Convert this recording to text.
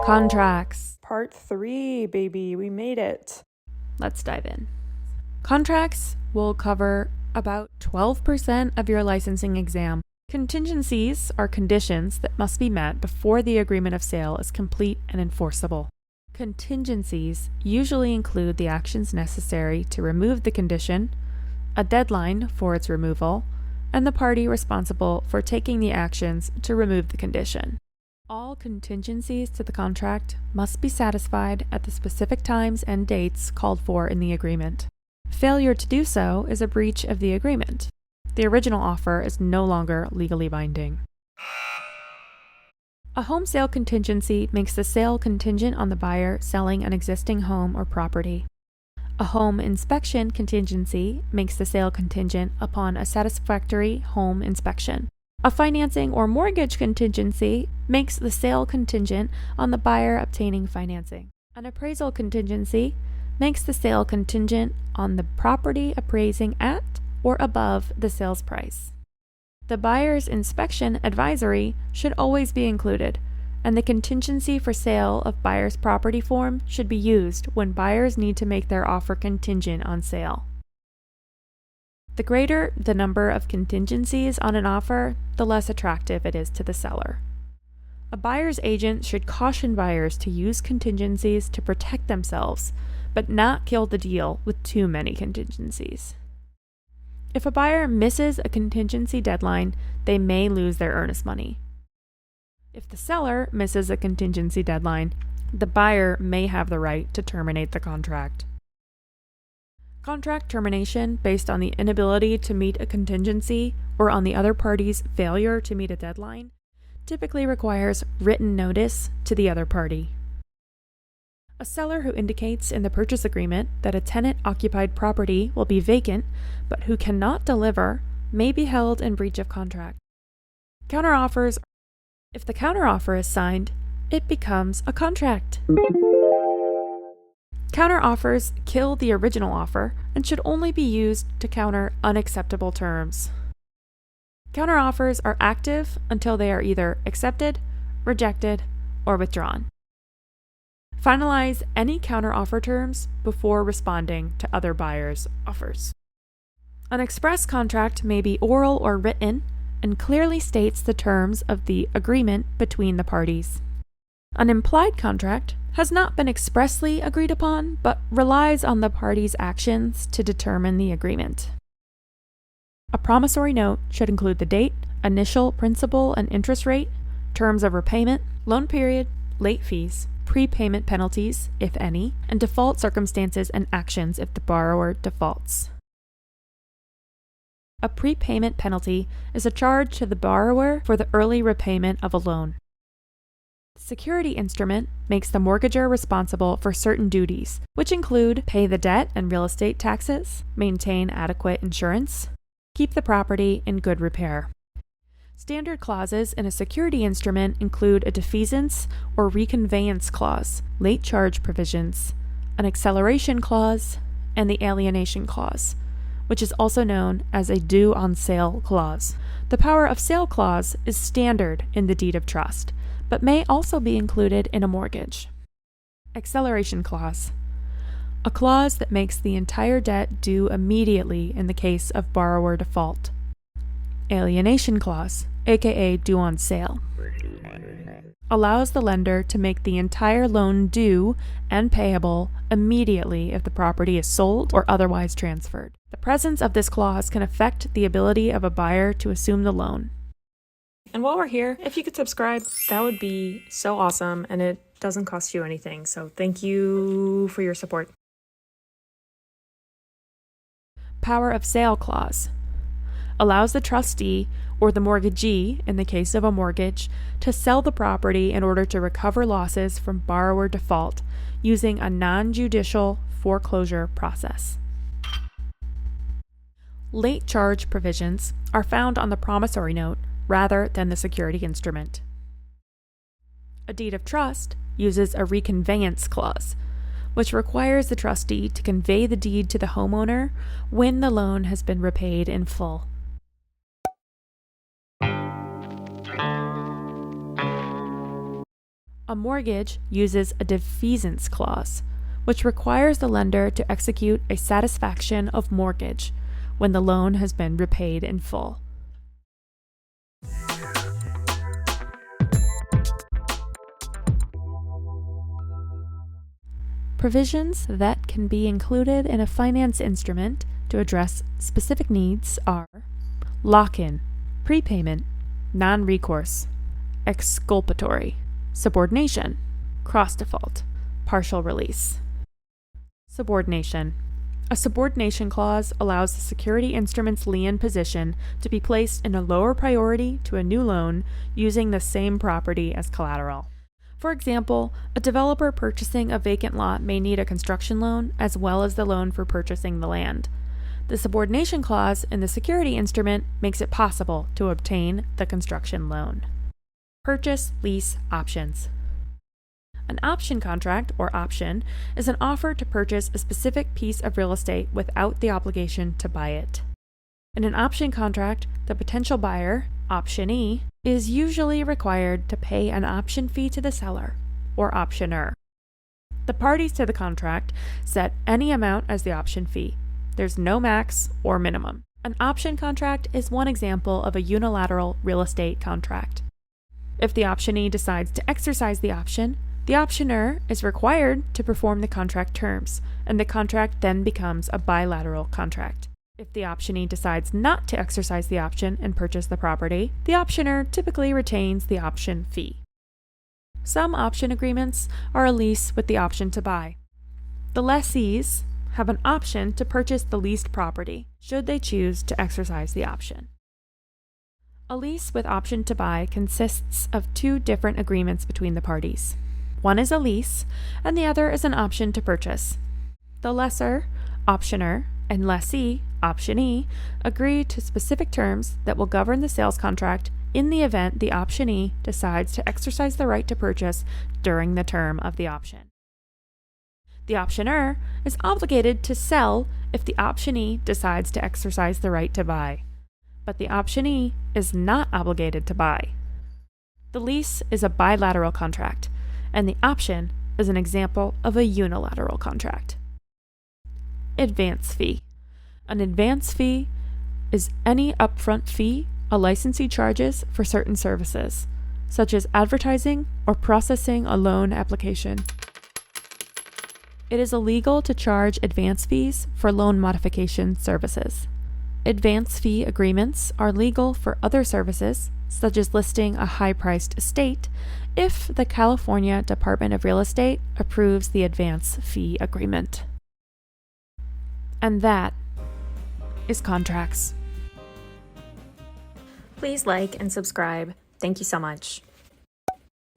Contracts. Part 3, baby. We made it. Let's dive in. Contracts will cover about 12% of your licensing exam. Contingencies are conditions that must be met before the agreement of sale is complete and enforceable. Contingencies usually include the actions necessary to remove the condition, a deadline for its removal, and the party responsible for taking the actions to remove the condition. All contingencies to the contract must be satisfied at the specific times and dates called for in the agreement. Failure to do so is a breach of the agreement. The original offer is no longer legally binding. A home sale contingency makes the sale contingent on the buyer selling an existing home or property. A home inspection contingency makes the sale contingent upon a satisfactory home inspection. A financing or mortgage contingency makes the sale contingent on the buyer obtaining financing. An appraisal contingency makes the sale contingent on the property appraising at or above the sales price. The buyer's inspection advisory should always be included, and the contingency for sale of buyer's property form should be used when buyers need to make their offer contingent on sale. The greater the number of contingencies on an offer, the less attractive it is to the seller. A buyer's agent should caution buyers to use contingencies to protect themselves, but not kill the deal with too many contingencies. If a buyer misses a contingency deadline, they may lose their earnest money. If the seller misses a contingency deadline, the buyer may have the right to terminate the contract. Contract termination based on the inability to meet a contingency or on the other party's failure to meet a deadline typically requires written notice to the other party. A seller who indicates in the purchase agreement that a tenant-occupied property will be vacant but who cannot deliver may be held in breach of contract. Counteroffers. If the counteroffer is signed, it becomes a contract. Counteroffers kill the original offer and should only be used to counter unacceptable terms. Counteroffers are active until they are either accepted, rejected, or withdrawn. Finalize any counteroffer terms before responding to other buyers' offers. An express contract may be oral or written and clearly states the terms of the agreement between the parties. An implied contract has not been expressly agreed upon, but relies on the parties' actions to determine the agreement. A promissory note should include the date, initial principal and interest rate, terms of repayment, loan period, late fees, prepayment penalties, if any, and default circumstances and actions if the borrower defaults. A prepayment penalty is a charge to the borrower for the early repayment of a loan. The security instrument makes the mortgagor responsible for certain duties, which include pay the debt and real estate taxes, maintain adequate insurance, keep the property in good repair. Standard clauses in a security instrument include a defeasance or reconveyance clause, late charge provisions, an acceleration clause, and the alienation clause, which is also known as a due on sale clause. The power of sale clause is standard in the deed of trust, but may also be included in a mortgage. Acceleration clause. A clause that makes the entire debt due immediately in the case of borrower default. Alienation clause, aka due on sale. Allows the lender to make the entire loan due and payable immediately if the property is sold or otherwise transferred. The presence of this clause can affect the ability of a buyer to assume the loan. And while we're here, if you could subscribe, that would be so awesome, and it doesn't cost you anything, so thank you for your support. Power of sale clause. Allows the trustee or the mortgagee, in the case of a mortgage, to sell the property in order to recover losses from borrower default using a non-judicial foreclosure process. Late charge provisions are found on the promissory note rather than the security instrument. A deed of trust uses a reconveyance clause, which requires the trustee to convey the deed to the homeowner when the loan has been repaid in full. A mortgage uses a defeasance clause, which requires the lender to execute a satisfaction of mortgage when the loan has been repaid in full. Provisions that can be included in a finance instrument to address specific needs are lock-in, prepayment, non-recourse, exculpatory, subordination, cross-default, partial release. Subordination. A subordination clause allows the security instrument's lien position to be placed in a lower priority to a new loan using the same property as collateral. For example, a developer purchasing a vacant lot may need a construction loan as well as the loan for purchasing the land. The subordination clause in the security instrument makes it possible to obtain the construction loan. Purchase lease options. An option contract, or option, is an offer to purchase a specific piece of real estate without the obligation to buy it. In an option contract, the potential buyer, optionee, is usually required to pay an option fee to the seller, or optioner. The parties to the contract set any amount as the option fee. There's no max or minimum. An option contract is one example of a unilateral real estate contract. If the optionee decides to exercise the option, the optioner is required to perform the contract terms, and the contract then becomes a bilateral contract. If the optionee decides not to exercise the option and purchase the property, the optioner typically retains the option fee. Some option agreements are a lease with the option to buy. The lessees have an option to purchase the leased property, should they choose to exercise the option. A lease with option to buy consists of two different agreements between the parties. One is a lease, and the other is an option to purchase. The lessor, optioner, and lessee, optionee, agree to specific terms that will govern the sales contract in the event the optionee decides to exercise the right to purchase during the term of the option. The optioner is obligated to sell if the optionee decides to exercise the right to buy, but the optionee is not obligated to buy. The lease is a bilateral contract, and the option is an example of a unilateral contract. Advance fee. An advance fee is any upfront fee a licensee charges for certain services, such as advertising or processing a loan application. It is illegal to charge advance fees for loan modification services. Advance fee agreements are legal for other services, such as listing a high-priced estate, if the California Department of Real Estate approves the advance fee agreement. And that is contracts. Please like and subscribe. Thank you so much.